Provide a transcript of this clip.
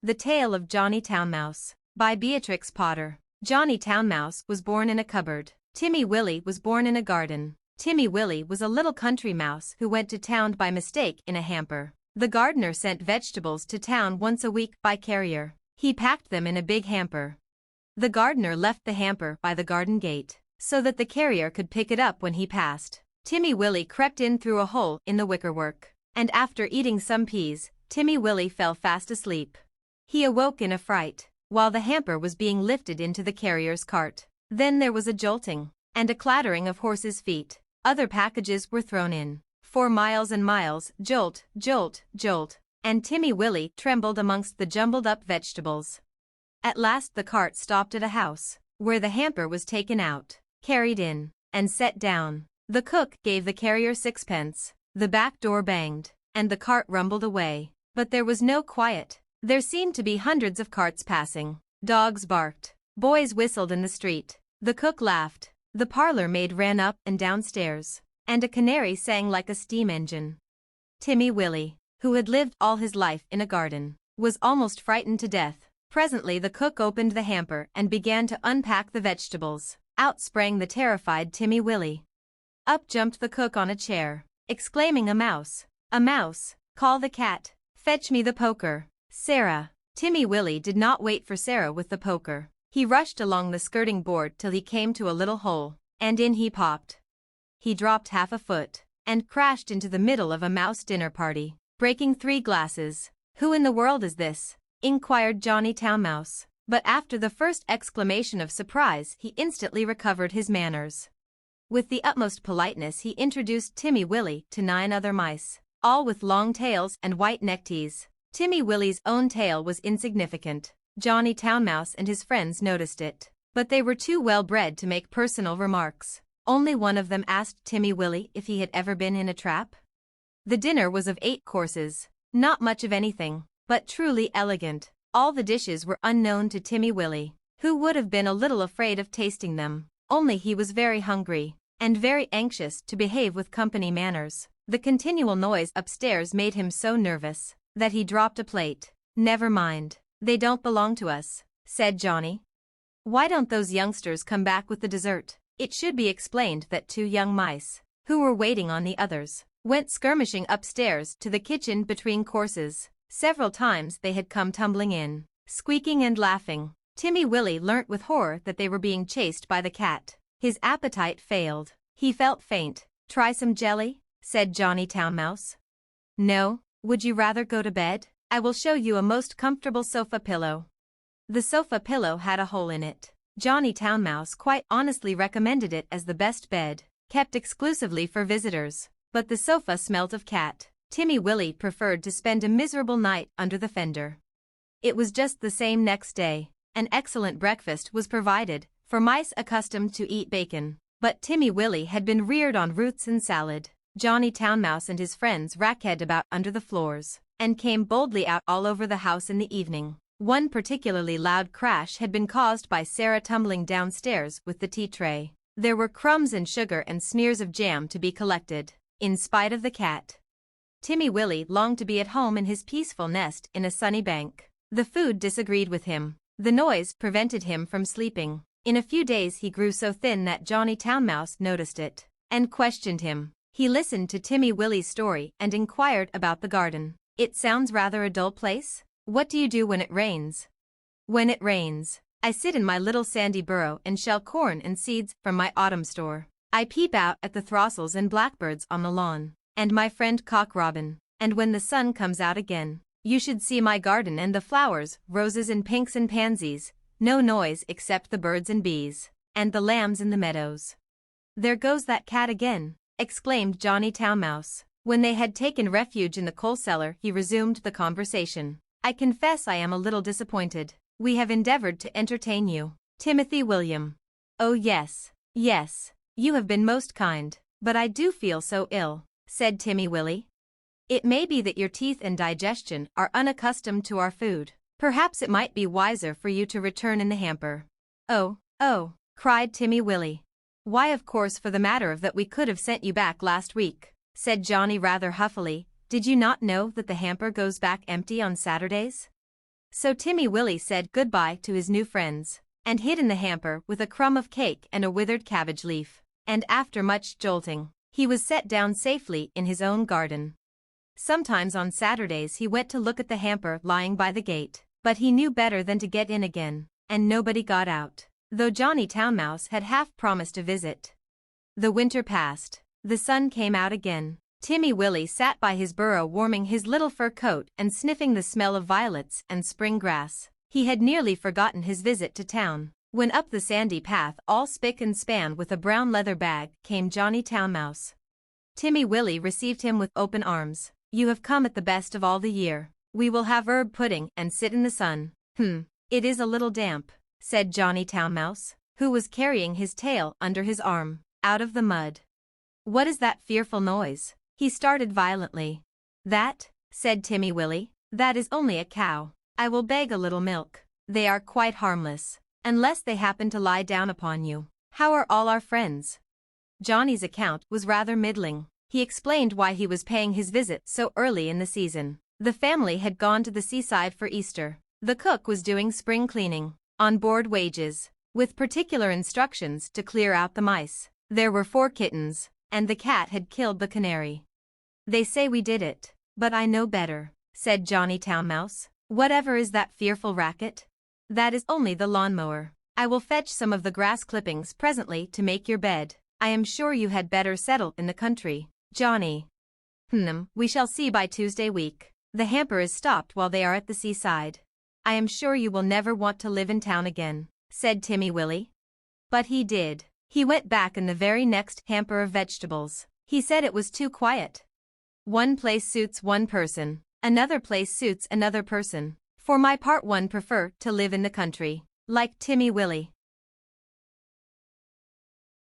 The Tale of Johnny Town Mouse, by Beatrix Potter. Johnny Town Mouse was born in a cupboard. Timmy Willie was born in a garden. Timmy Willie was a little country mouse who went to town by mistake in a hamper. The gardener sent vegetables to town once a week by carrier. He packed them in a big hamper. The gardener left the hamper by the garden gate, so that the carrier could pick it up when he passed. Timmy Willie crept in through a hole in the wickerwork, and after eating some peas, Timmy Willie fell fast asleep. He awoke in a fright, while the hamper was being lifted into the carrier's cart. Then there was a jolting, and a clattering of horses' feet. Other packages were thrown in. For miles and miles, jolt, jolt, jolt, and Timmy Willie trembled amongst the jumbled-up vegetables. At last the cart stopped at a house, where the hamper was taken out, carried in, and set down. The cook gave the carrier 6pence. The back door banged, and the cart rumbled away. But there was no quiet. There seemed to be hundreds of carts passing. Dogs barked. Boys whistled in the street. The cook laughed. The parlor maid ran up and downstairs, and a canary sang like a steam engine. Timmy Willie, who had lived all his life in a garden, was almost frightened to death. Presently the cook opened the hamper and began to unpack the vegetables. Out sprang the terrified Timmy Willie. Up jumped the cook on a chair, exclaiming, "A mouse! A mouse! Call the cat! Fetch me the poker! Sarah!" Timmy Willie did not wait for Sarah with the poker. He rushed along the skirting board till he came to a little hole, and in he popped. He dropped half a foot, and crashed into the middle of a mouse dinner party, breaking 3 glasses. "Who in the world is this?" inquired Johnny Town Mouse. But after the first exclamation of surprise he instantly recovered his manners. With the utmost politeness he introduced Timmy Willie to 9 other mice, all with long tails and white neckties. Timmy Willie's own tail was insignificant. Johnny Town Mouse and his friends noticed it, but they were too well bred to make personal remarks. Only one of them asked Timmy Willie if he had ever been in a trap. The dinner was of 8 courses, not much of anything, but truly elegant. All the dishes were unknown to Timmy Willie, who would have been a little afraid of tasting them, only he was very hungry, and very anxious to behave with company manners. The continual noise upstairs made him so nervous that he dropped a plate. "Never mind, they don't belong to us," said Johnny. "Why don't those youngsters come back with the dessert?" It should be explained that 2 young mice, who were waiting on the others, went skirmishing upstairs to the kitchen between courses. Several times they had come tumbling in, squeaking and laughing. Timmy Willie learnt with horror that they were being chased by the cat. His appetite failed. He felt faint. "Try some jelly?" said Johnny Town Mouse. "No, would you rather go to bed? I will show you a most comfortable sofa pillow." The sofa pillow had a hole in it. Johnny Town Mouse quite honestly recommended it as the best bed, kept exclusively for visitors. But the sofa smelt of cat. Timmy Willie preferred to spend a miserable night under the fender. It was just the same next day. An excellent breakfast was provided for mice accustomed to eat bacon, but Timmy Willie had been reared on roots and salad. Johnny Town Mouse and his friends racked about under the floors, and came boldly out all over the house in the evening. One particularly loud crash had been caused by Sarah tumbling downstairs with the tea tray. There were crumbs and sugar and smears of jam to be collected, in spite of the cat. Timmy Willie longed to be at home in his peaceful nest in a sunny bank. The food disagreed with him. The noise prevented him from sleeping. In a few days he grew so thin that Johnny Town Mouse noticed it, and questioned him. He listened to Timmy Willie's story and inquired about the garden. "It sounds rather a dull place. What do you do when it rains?" "When it rains, I sit in my little sandy burrow and shell corn and seeds from my autumn store. I peep out at the throstles and blackbirds on the lawn, and my friend Cock Robin, and when the sun comes out again, you should see my garden and the flowers, roses and pinks and pansies, no noise except the birds and bees, and the lambs in the meadows." "There goes that cat again," exclaimed Johnny Town Mouse. When they had taken refuge in the coal cellar he resumed the conversation. "I confess I am a little disappointed. We have endeavored to entertain you, Timothy William." "Oh yes, yes, you have been most kind, but I do feel so ill," said Timmy Willie. "It may be that your teeth and digestion are unaccustomed to our food. Perhaps it might be wiser for you to return in the hamper." "Oh, oh," cried Timmy Willie. "Why, of course, for the matter of that we could have sent you back last week," said Johnny rather huffily. "Did you not know that the hamper goes back empty on Saturdays?" So Timmy Willie said goodbye to his new friends, and hid in the hamper with a crumb of cake and a withered cabbage leaf. And after much jolting, he was set down safely in his own garden. Sometimes on Saturdays he went to look at the hamper lying by the gate, but he knew better than to get in again, and nobody got out, though Johnny Town Mouse had half promised a visit. The winter passed. The sun came out again. Timmy Willie sat by his burrow warming his little fur coat and sniffing the smell of violets and spring grass. He had nearly forgotten his visit to town, when up the sandy path all spick and span with a brown leather bag came Johnny Town Mouse. Timmy Willie received him with open arms. "You have come at the best of all the year. We will have herb pudding and sit in the sun." It is a little damp," said Johnny Town Mouse, who was carrying his tail under his arm, out of the mud. "What is that fearful noise?" He started violently. "That," said Timmy Willie, "that is only a cow. I will beg a little milk. They are quite harmless, unless they happen to lie down upon you. How are all our friends?" Johnny's account was rather middling. He explained why he was paying his visit so early in the season. The family had gone to the seaside for Easter. The cook was doing spring cleaning, on board wages, with particular instructions to clear out the mice. There were 4 kittens, and the cat had killed the canary. "They say we did it, but I know better," said Johnny Town Mouse. "Whatever is that fearful racket?" "That is only the lawnmower. I will fetch some of the grass clippings presently to make your bed. I am sure you had better settle in the country, Johnny." We shall see by Tuesday week. The hamper is stopped while they are at the seaside. I am sure you will never want to live in town again," said Timmy Willie. But he did. He went back in the very next hamper of vegetables. He said it was too quiet. One place suits one person, another place suits another person. For my part, one prefer to live in the country, like Timmy Willie.